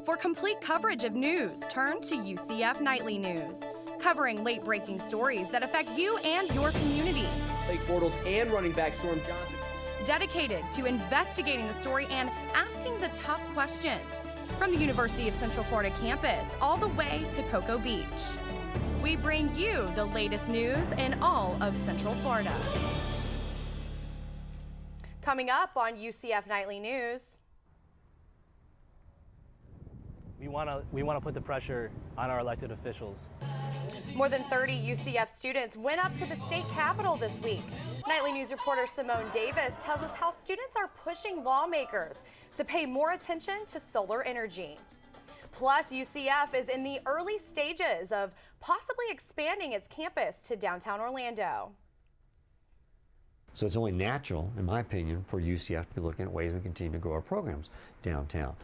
For complete coverage of news, turn to UCF Nightly News, covering late-breaking stories that affect you and your community. Blake Bortles and running back Storm Johnson. Dedicated to investigating the story and asking the tough questions. From the University of Central Florida campus all the way to Cocoa Beach. We bring you the latest news in all of Central Florida. Coming up on UCF Nightly News. We want to put the pressure on our elected officials. More than 30 UCF students went up to the state capitol this week. Nightly News reporter Simone Davis tells us how students are pushing lawmakers to pay more attention to solar energy. Plus, UCF is in the early stages of possibly expanding its campus to downtown Orlando. So it's only natural, in my opinion, for UCF to be looking at ways we continue to grow our programs downtown.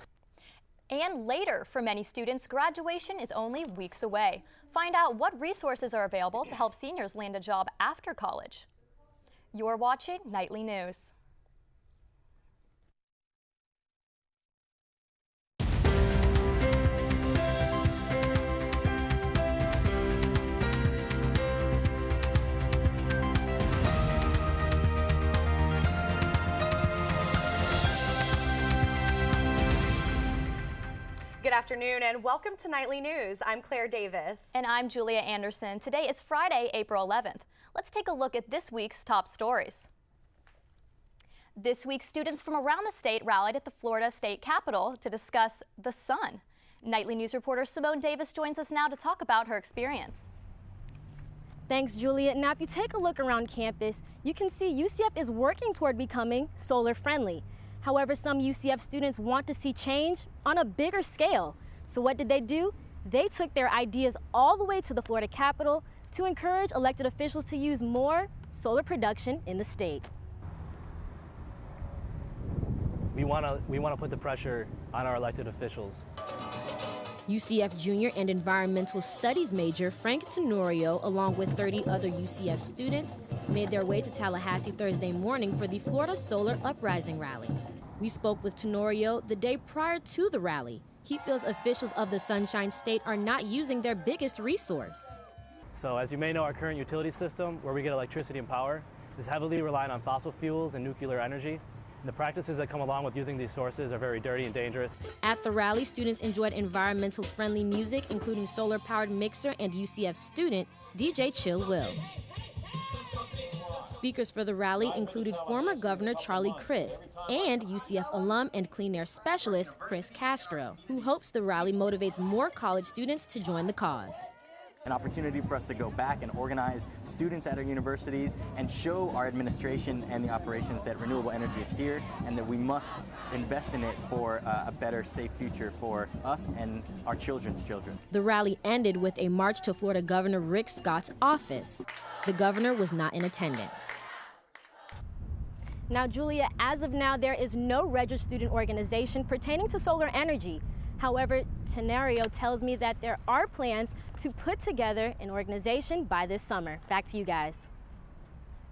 And later, for many students, graduation is only weeks away. Find out what resources are available to help seniors land a job after college. You're watching Nightly News. Good afternoon and welcome to Nightly News. I'm Claire Davis. And I'm Julia Anderson. Today is Friday, April 11th. Let's take a look at this week's top stories. This week, students from around the state rallied at the Florida State Capitol to discuss the sun. Nightly News reporter Simone Davis joins us now to talk about her experience. Thanks, Julia. Now, if you take a look around campus, you can see UCF is working toward becoming solar friendly. However, some UCF students want to see change on a bigger scale. So what did they do? They took their ideas all the way to the Florida Capitol to encourage elected officials to use more solar production in the state. We want to put the pressure on our elected officials. UCF junior and environmental studies major Frank Tenorio, along with 30 other UCF students, made their way to Tallahassee Thursday morning for the Florida Solar Uprising rally. We spoke with Tenorio the day prior to the rally. He feels officials of the Sunshine State are not using their biggest resource. So as you may know, our current utility system, where we get electricity and power, is heavily reliant on fossil fuels and nuclear energy. And the practices that come along with using these sources are very dirty and dangerous. At the rally, students enjoyed environmental friendly music, including solar-powered mixer and UCF student DJ Chill Will. Speakers for the rally included former Governor Charlie Crist and UCF alum and clean air specialist Chris Castro, who hopes the rally motivates more college students to join the cause. An opportunity for us to go back and organize students at our universities and show our administration and the operations that renewable energy is here and that we must invest in it for a better, safe future for us and our children's children. The rally ended with a march to Florida Governor Rick Scott's office. The governor was not in attendance. Now, Julia, as of now, there is no registered student organization pertaining to solar energy. However, Tenorio tells me that there are plans to put together an organization by this summer. Back to you guys.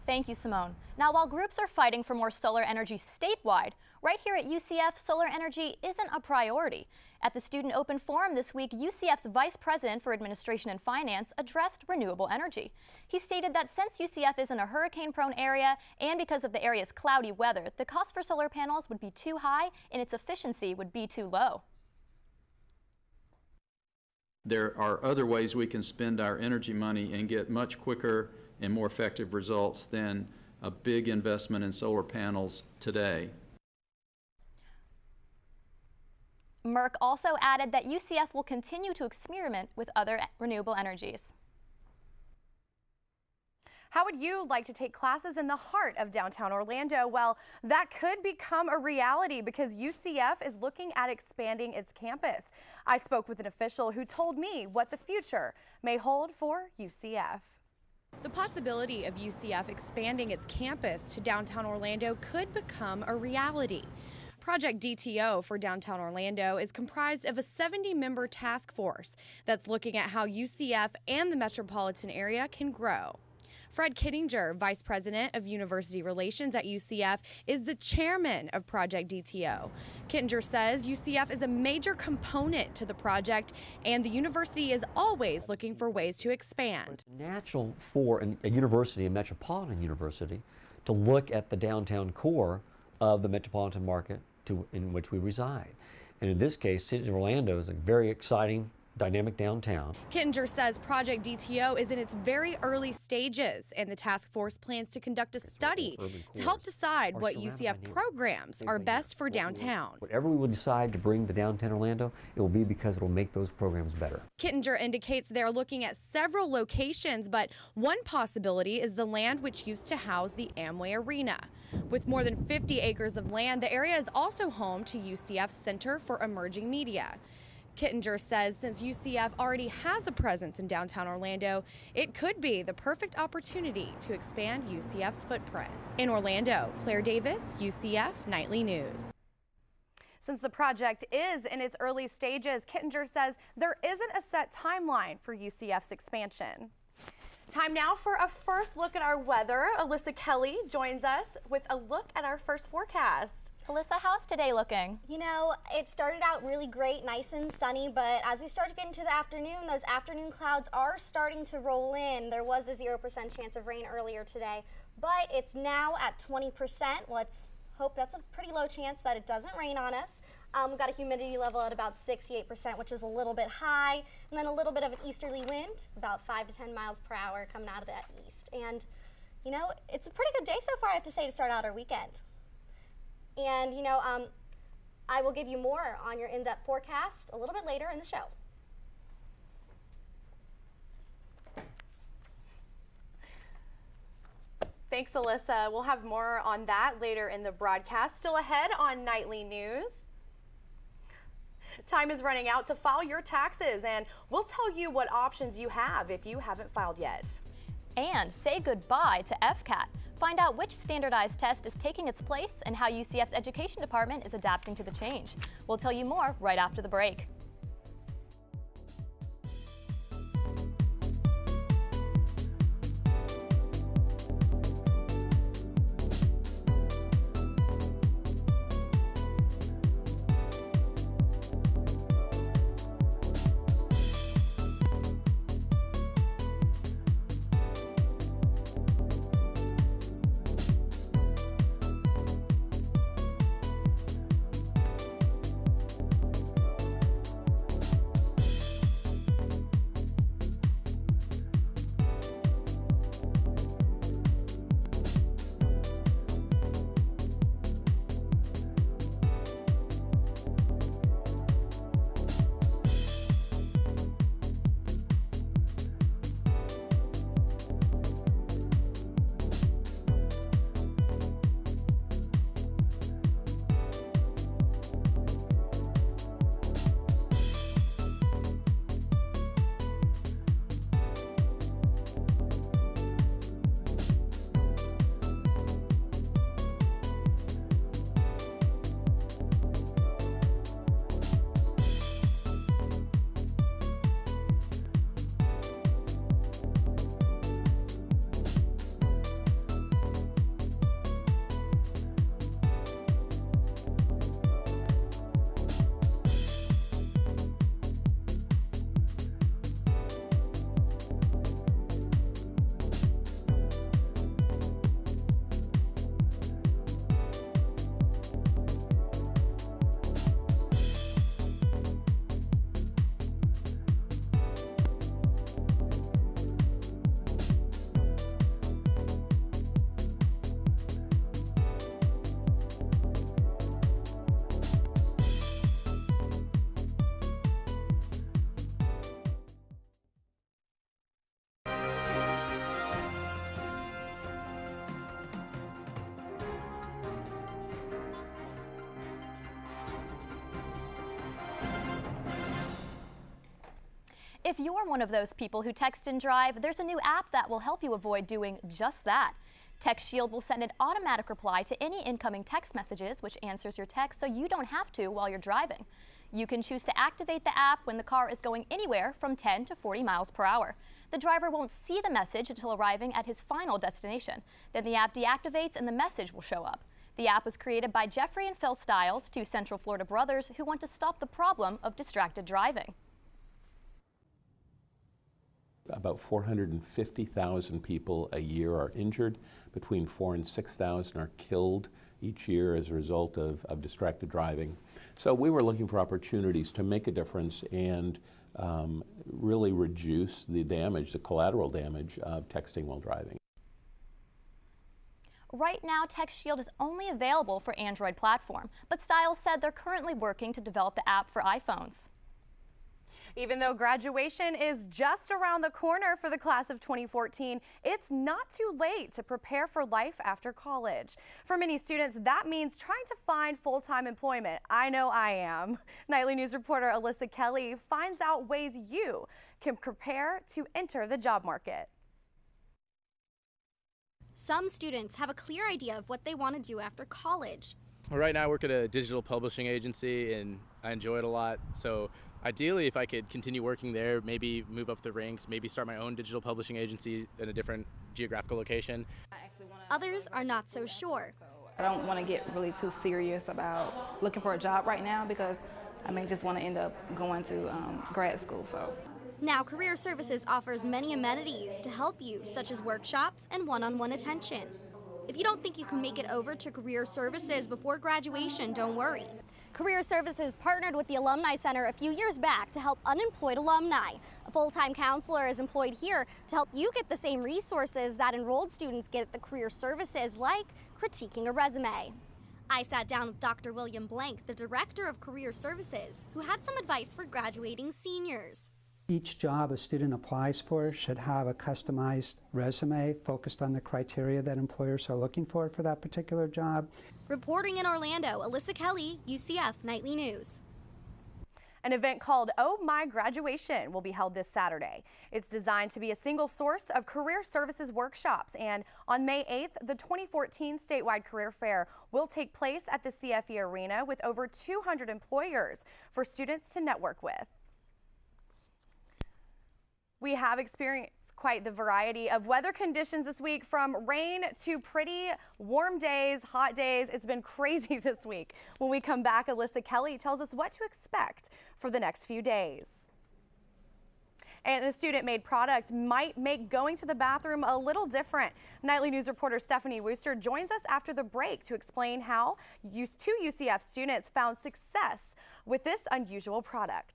Thank you, Simone. Now, while groups are fighting for more solar energy statewide, right here at UCF, solar energy isn't a priority. At the Student Open Forum this week, UCF's Vice President for Administration and Finance addressed renewable energy. He stated that since UCF is in a hurricane-prone area and because of the area's cloudy weather, the cost for solar panels would be too high and its efficiency would be too low. There are other ways we can spend our energy money and get much quicker and more effective results than a big investment in solar panels today. Merck also added that UCF will continue to experiment with other renewable energies. How would you like to take classes in the heart of downtown Orlando? Well, that could become a reality because UCF is looking at expanding its campus. I spoke with an official who told me what the future may hold for UCF. The possibility of UCF expanding its campus to downtown Orlando could become a reality. Project DTO for downtown Orlando is comprised of a 70-member task force that's looking at how UCF and the metropolitan area can grow. Fred Kittinger, Vice President of University Relations at UCF, is the chairman of Project DTO. Kittinger says UCF is a major component to the project, and the university is always looking for ways to expand. It's natural for a university, a metropolitan university, to look at the downtown core of the metropolitan market in which we reside. And in this case, City of Orlando is a very exciting, dynamic downtown. Kittinger says Project DTO is in its very early stages, and the task force plans to conduct a study to help decide what UCF programs are best for downtown. Whatever we will decide to bring to downtown Orlando, it will be because it will make those programs better. Kittinger indicates they're looking at several locations, but one possibility is the land which used to house the Amway Arena. With more than 50 acres of land, the area is also home to UCF's Center for Emerging Media. Kittinger says since UCF already has a presence in downtown Orlando, it could be the perfect opportunity to expand UCF's footprint. In Orlando, Claire Davis, UCF Nightly News. Since the project is in its early stages, Kittinger says there isn't a set timeline for UCF's expansion. Time now for a first look at our weather. Alyssa Kelly joins us with a look at our first forecast. Alyssa, how's today looking? You know, it started out really great, nice and sunny, but as we start to get into the afternoon, those afternoon clouds are starting to roll in. There was a 0% chance of rain earlier today, but it's now at 20%. Let's hope that's a pretty low chance that it doesn't rain on us. We've got a humidity level at about 68%, which is a little bit high, and then a little bit of an easterly wind, about 5 to 10 miles per hour coming out of that east. And, you know, it's a pretty good day so far, I have to say, to start out our weekend. And, you know, I will give you more on your in-depth forecast a little bit later in the show. Thanks, Alyssa. We'll have more on that later in the broadcast. Still ahead on Nightly News. Time is running out to file your taxes, and we'll tell you what options you have if you haven't filed yet. And say goodbye to FCAT. Find out which standardized test is taking its place and how UCF's education department is adapting to the change. We'll tell you more right after the break. If you're one of those people who text and drive, there's a new app that will help you avoid doing just that. Text Shield will send an automatic reply to any incoming text messages, which answers your text so you don't have to while you're driving. You can choose to activate the app when the car is going anywhere from 10 to 40 miles per hour. The driver won't see the message until arriving at his final destination. Then the app deactivates and the message will show up. The app was created by Jeffrey and Phil Stiles, two Central Florida brothers who want to stop the problem of distracted driving. About 450,000 people a year are injured. Between 4,000 and 6,000 are killed each year as a result of distracted driving. So we were looking for opportunities to make a difference and really reduce the damage, the collateral damage of texting while driving. Right now, TextShield is only available for Android platform, but Stiles said they're currently working to develop the app for iPhones. Even though graduation is just around the corner for the class of 2014, it's not too late to prepare for life after college. For many students, that means trying to find full-time employment. I know I am. Nightly News reporter Alyssa Kelly finds out ways you can prepare to enter the job market. Some students have a clear idea of what they want to do after college. Well, right now I work at a digital publishing agency and I enjoy it a lot. So ideally, if I could continue working there, maybe move up the ranks, maybe start my own digital publishing agency in a different geographical location. Others are not so sure. I don't want to get really too serious about looking for a job right now because I may just want to end up going to grad school. Now, Career Services offers many amenities to help you, such as workshops and one-on-one attention. If you don't think you can make it over to Career Services before graduation, don't worry. Career Services partnered with the Alumni Center a few years back to help unemployed alumni. A full-time counselor is employed here to help you get the same resources that enrolled students get at the Career Services, like critiquing a resume. I sat down with Dr. William Blank, the director of Career Services, who had some advice for graduating seniors. Each job a student applies for should have a customized resume focused on the criteria that employers are looking for that particular job. Reporting in Orlando, Alyssa Kelly, UCF Nightly News. An event called Oh My Graduation will be held this Saturday. It's designed to be a single source of career services workshops, and on May 8th, the 2014 statewide career fair will take place at the CFE Arena with over 200 employers for students to network with. We have experienced quite the variety of weather conditions this week, from rain to pretty warm days, hot days. It's been crazy this week. When we come back, Alyssa Kelly tells us what to expect for the next few days. And a student-made product might make going to the bathroom a little different. Nightly News reporter Stephanie Wooster joins us after the break to explain how two UCF students found success with this unusual product.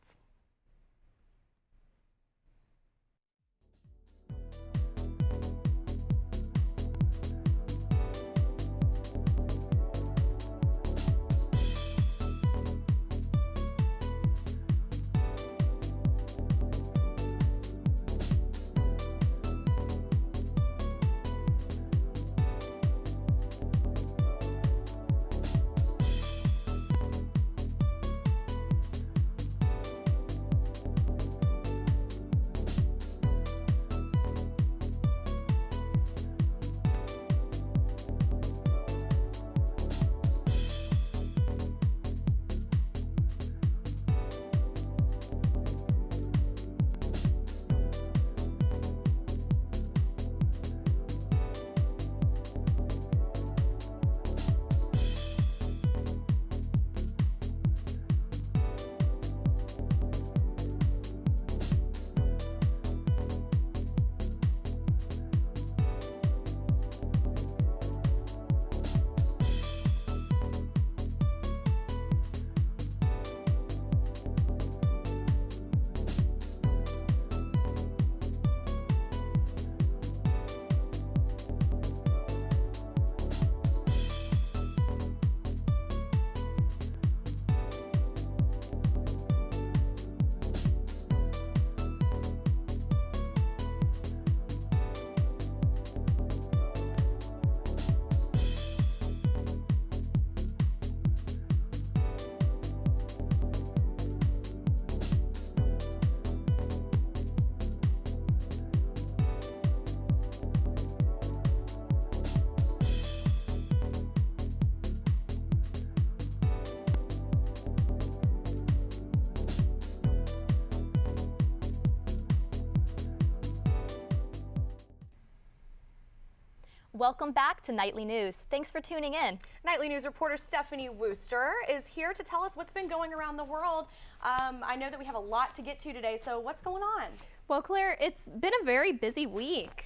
Welcome back to Nightly News. Thanks for tuning in. Nightly News reporter Stephanie Wooster is here to tell us what's been going around the world. I know that we have a lot to get to today, so what's going on? Well, Claire, it's been a very busy week.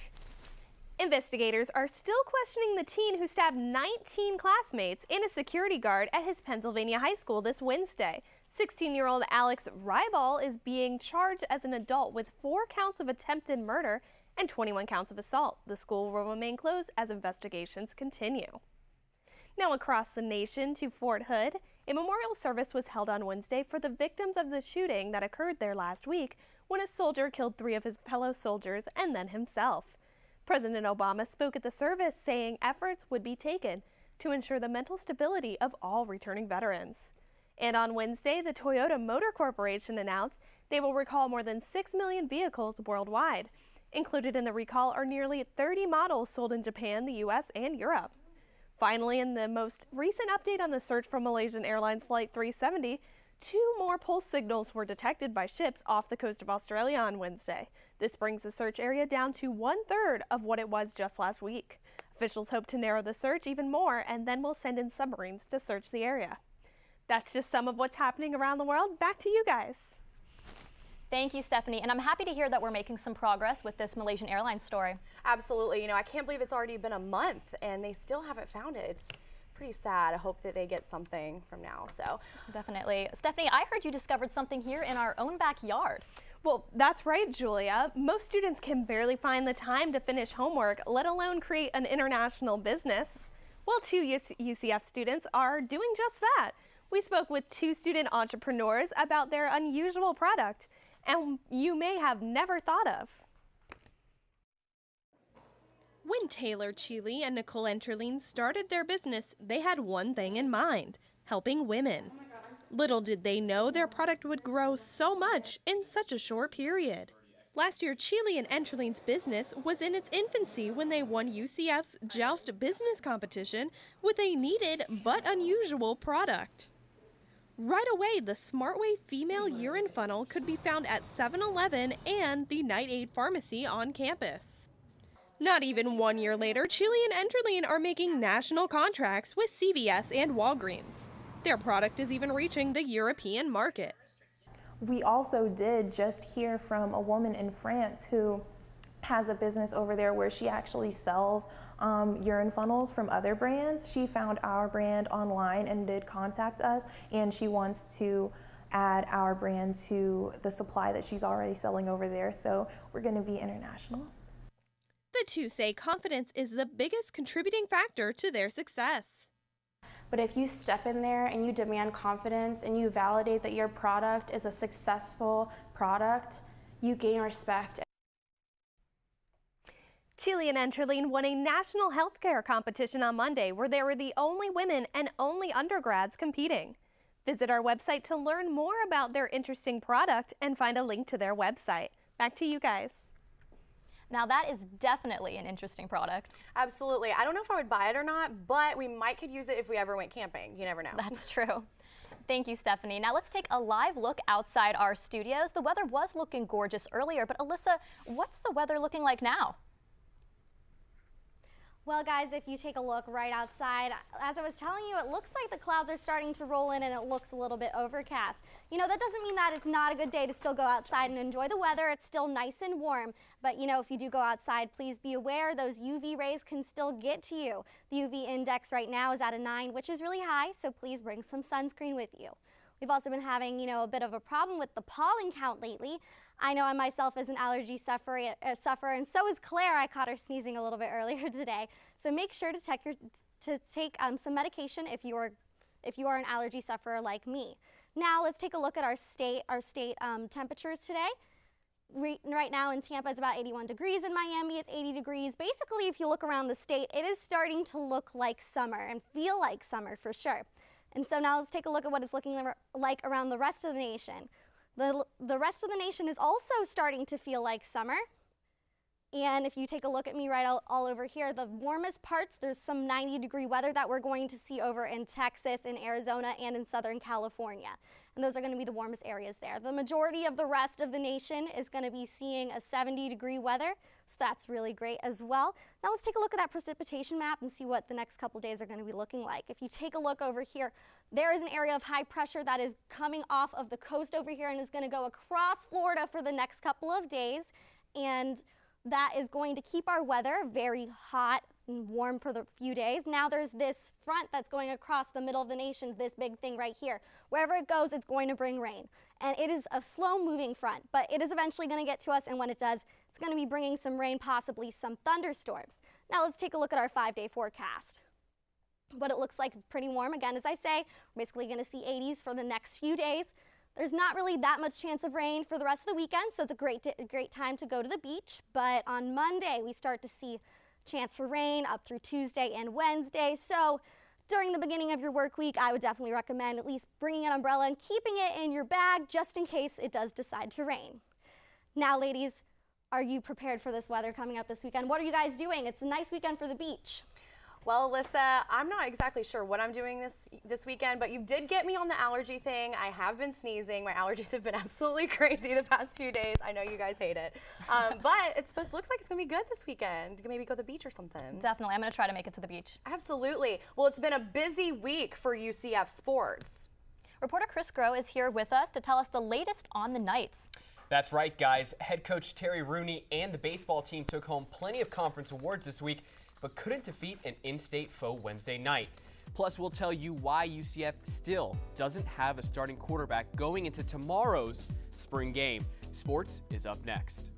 Investigators are still questioning the teen who stabbed 19 classmates and a security guard at his Pennsylvania high school this Wednesday. 16-year-old Alex Rybal is being charged as an adult with 4 counts of attempted murder and 21 counts of assault. The school will remain closed as investigations continue. Now across the nation to Fort Hood, a memorial service was held on Wednesday for the victims of the shooting that occurred there last week when a soldier killed 3 of his fellow soldiers and then himself. President Obama spoke at the service saying efforts would be taken to ensure the mental stability of all returning veterans. And on Wednesday, the Toyota Motor Corporation announced they will recall more than 6 million vehicles worldwide. Included in the recall are nearly 30 models sold in Japan, the U.S., and Europe. Finally, in the most recent update on the search for Malaysian Airlines Flight 370, 2 more pulse signals were detected by ships off the coast of Australia on Wednesday. This brings the search area down to 1/3 of what it was just last week. Officials hope to narrow the search even more and then will send in submarines to search the area. That's just some of what's happening around the world. Back to you guys. Thank you, Stephanie, and I'm happy to hear that we're making some progress with this Malaysian Airlines story. Absolutely. You know, I can't believe it's already been a month and they still haven't found it. It's pretty sad. I hope that they get something from now. So definitely. Stephanie, I heard you discovered something here in our own backyard. Well, that's right, Julia. Most students can barely find the time to finish homework, let alone create an international business. Well, 2 UCF students are doing just that. We spoke with 2 student entrepreneurs about their unusual product, and you may have never thought of. When Taylor Cheeley and Nicole Enterline started their business, they had one thing in mind: helping women. Little did they know their product would grow so much in such a short period. Last year, Cheeley and Enterline's business was in its infancy when they won UCF's Joust business competition with a needed but unusual product. Right away, the SmartWay female urine funnel could be found at 7-Eleven and the Night Aid Pharmacy on campus. Not even 1 year later, Cheeley and Enterline are making national contracts with CVS and Walgreens. Their product is even reaching the European market. We also did just hear from a woman in France who has a business over there where she actually sells urine funnels from other brands. She found our brand online and did contact us, and she wants to add our brand to the supply that she's already selling over there. So we're going to be international. The 2 say confidence is the biggest contributing factor to their success. But if you step in there and you demand confidence and you validate that your product is a successful product, you gain respect. Cheeley and Enterline won a national healthcare competition on Monday where they were the only women and only undergrads competing. Visit our website to learn more about their interesting product and find a link to their website. Back to you guys. Now that is definitely an interesting product. Absolutely. I don't know if I would buy it or not, but we could use it if we ever went camping. You never know. That's true. Thank you, Stephanie. Now let's take a live look outside our studios. The weather was looking gorgeous earlier, but Alyssa, what's the weather looking like now? Well, guys, if you take a look right outside, as I was telling you, it looks like the clouds are starting to roll in and it looks a little bit overcast. You know, that doesn't mean that it's not a good day to still go outside and enjoy the weather. It's still nice and warm. But, you know, if you do go outside, please be aware those UV rays can still get to you. The UV index right now is at a 9, which is really high, so please bring some sunscreen with you. We've also been having, you know, a bit of a problem with the pollen count lately. I know I myself is an allergy sufferer, and so is Claire. I caught her sneezing a little bit earlier today. So make sure to take some medication if you are an allergy sufferer like me. Now let's take a look at our state temperatures today. Right now in Tampa it's about 81 degrees. In Miami it's 80 degrees. Basically, if you look around the state, it is starting to look like summer and feel like summer for sure. And so now let's take a look at what it's looking like around the rest of the nation. The rest of the nation is also starting to feel like summer. And if you take a look at me right all over here, the warmest parts, there's some 90-degree weather that we're going to see over in Texas, in Arizona, and in Southern California. And those are going to be the warmest areas there. The majority of the rest of the nation is going to be seeing a 70-degree weather So that's really great as well. Now let's take a look at that precipitation map and see what the next couple days are going to be looking like. If you take a look over here, there is an area of high pressure that is coming off of the coast over here and is going to go across Florida for the next couple of days. And that is going to keep our weather very hot and warm for the few days. Now there's this front that's going across the middle of the nation, this big thing right here. Wherever it goes, it's going to bring rain. And it is a slow moving front, but it is eventually going to get to us, and when it does, it's going to be bringing some rain, possibly some thunderstorms. Now let's take a look at our 5-day forecast. What it looks like, pretty warm. Again, as I say, we're basically going to see 80s for the next few days. There's not really that much chance of rain for the rest of the weekend, so it's a great time to go to the beach. But on Monday, we start to see chance for rain up through Tuesday and Wednesday. So during the beginning of your work week, I would definitely recommend at least bringing an umbrella and keeping it in your bag just in case it does decide to rain. Now, ladies, are you prepared for this weather coming up this weekend? What are you guys doing? It's a nice weekend for the beach. Well, Alyssa, I'm not exactly sure what I'm doing this weekend, but you did get me on the allergy thing. I have been sneezing. My allergies have been absolutely crazy the past few days. I know you guys hate it. But looks like it's going to be good this weekend. You can maybe go to the beach or something. Definitely. I'm going to try to make it to the beach. Absolutely. Well, it's been a busy week for UCF sports. Reporter Chris Groh is here with us to tell us the latest on the Knights. That's right, guys. Head coach Terry Rooney and the baseball team took home plenty of conference awards this week, but couldn't defeat an in-state foe Wednesday night. Plus, we'll tell you why UCF still doesn't have a starting quarterback going into tomorrow's spring game. Sports is up next.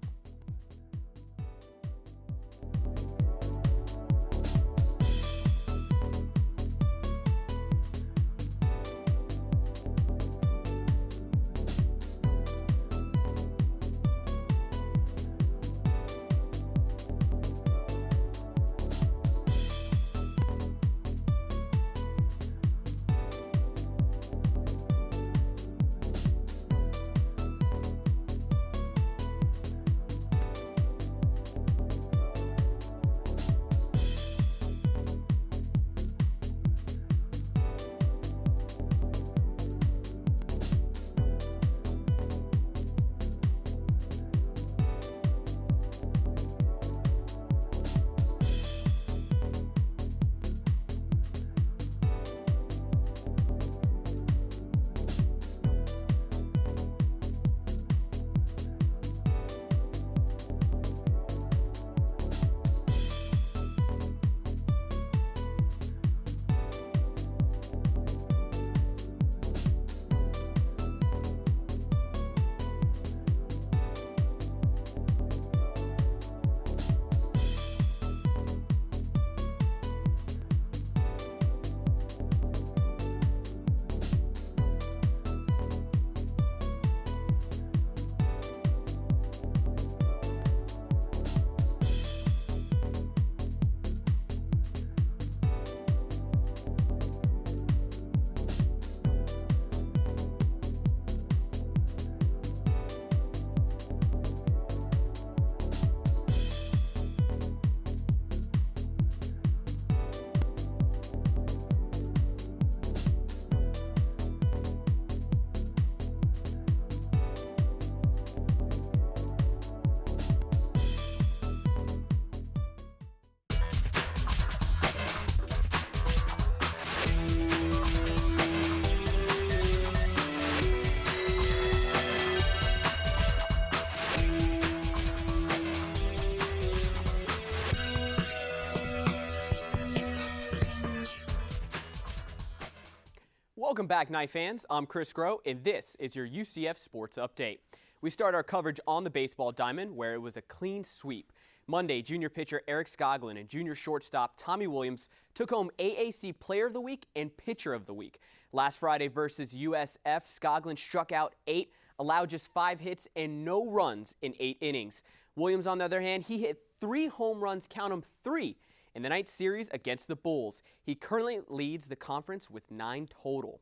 Welcome back, Knight fans. I'm Chris Groh, and this is your UCF Sports Update. We start our coverage on the baseball diamond, where it was a clean sweep. Monday, junior pitcher Eric Skoglund and junior shortstop Tommy Williams took home AAC Player of the Week and Pitcher of the Week. Last Friday versus USF, Skoglund struck out 8, allowed just 5 hits and no runs in 8 innings. Williams, on the other hand, he hit 3 home runs, count them 3, in the night series against the Bulls. He currently leads the conference with 9 total.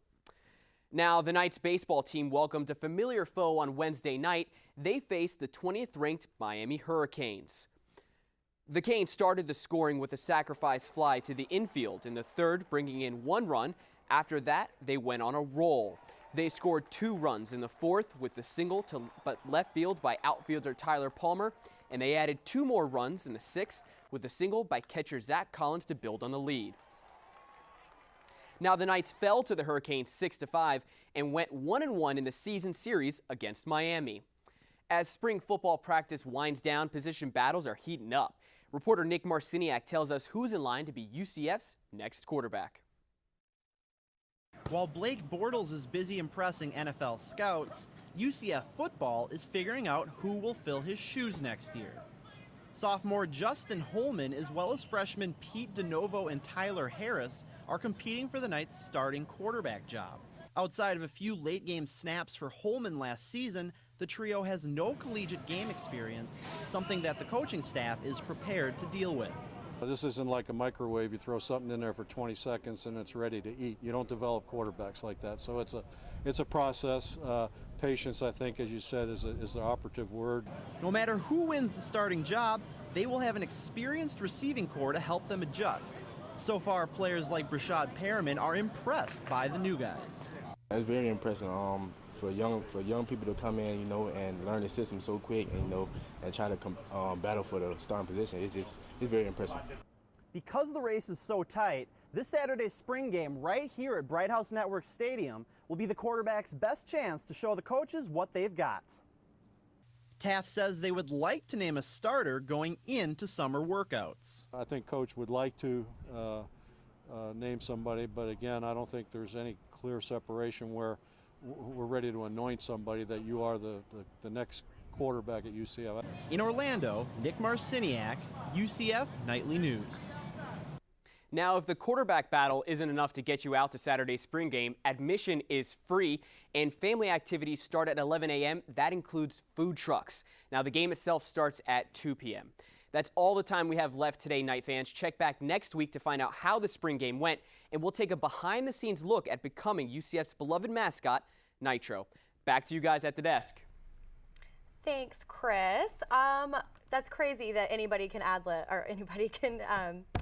Now, the Knights baseball team welcomed a familiar foe on Wednesday night. They faced the 20th-ranked Miami Hurricanes. The Canes started the scoring with a sacrifice fly to the infield in the third, bringing in 1 run. After that, they went on a roll. They scored 2 runs in the fourth with a single to left field by outfielder Tyler Palmer, and they added 2 more runs in the 6th with a single by catcher Zach Collins to build on the lead. Now the Knights fell to the Hurricanes 6-5 and went 1-1 in the season series against Miami. As spring football practice winds down, position battles are heating up. Reporter Nick Marciniak tells us who's in line to be UCF's next quarterback. While Blake Bortles is busy impressing NFL scouts, UCF football is figuring out who will fill his shoes next year. Sophomore Justin Holman, as well as freshmen Pete DeNovo and Tyler Harris, are competing for the Knights' starting quarterback job. Outside of a few late-game snaps for Holman last season, the trio has no collegiate game experience, something that the coaching staff is prepared to deal with. This isn't like a microwave. You throw something in there for 20 seconds and it's ready to eat. You don't develop quarterbacks like that. So it's a process. Patience, I think, as you said, is the operative word. No matter who wins the starting job, they will have an experienced receiving corps to help them adjust. So far, players like Brashad Perriman are impressed by the new guys. It's very impressive for young people to come in, and learn the system so quick, and try to battle for the starting position. It's very impressive. Because the race is so tight, this Saturday's spring game right here at Bright House Network Stadium will be the quarterback's best chance to show the coaches what they've got. Taft says they would like to name a starter going into summer workouts. I think Coach would like to name somebody, but again, I don't think there's any clear separation where we're ready to anoint somebody that you are the next quarterback at UCF. In Orlando, Nick Marciniak, UCF Nightly News. Now, if the quarterback battle isn't enough to get you out to Saturday's spring game, admission is free and family activities start at 11 a.m. That includes food trucks. Now, the game itself starts at 2 p.m. That's all the time we have left today, Knight fans. Check back next week to find out how the spring game went, and we'll take a behind-the-scenes look at becoming UCF's beloved mascot, Nitro. Back to you guys at the desk. Thanks, Chris. That's crazy that anybody can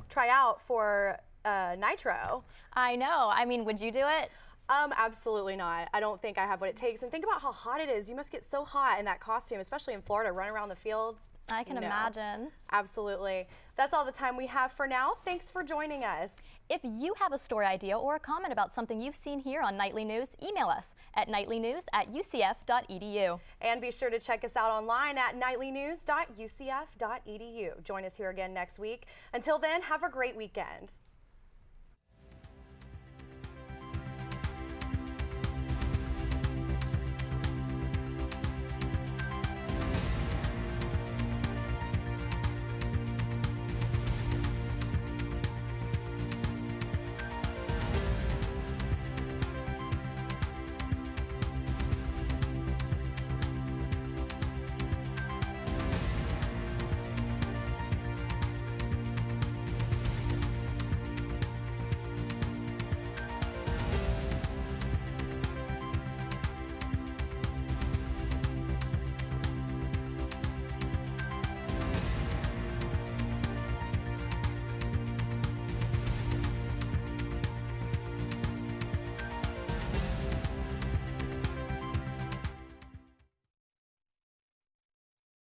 try out for Nitro. I know. I mean, would you do it? Absolutely not. I don't think I have what it takes. And think about how hot it is. You must get so hot in that costume, especially in Florida, running around the field. I can imagine. Absolutely. That's all the time we have for now. Thanks for joining us. If you have a story idea or a comment about something you've seen here on Nightly News, email us at nightlynews@ucf.edu. And be sure to check us out online at nightlynews.ucf.edu. Join us here again next week. Until then, have a great weekend.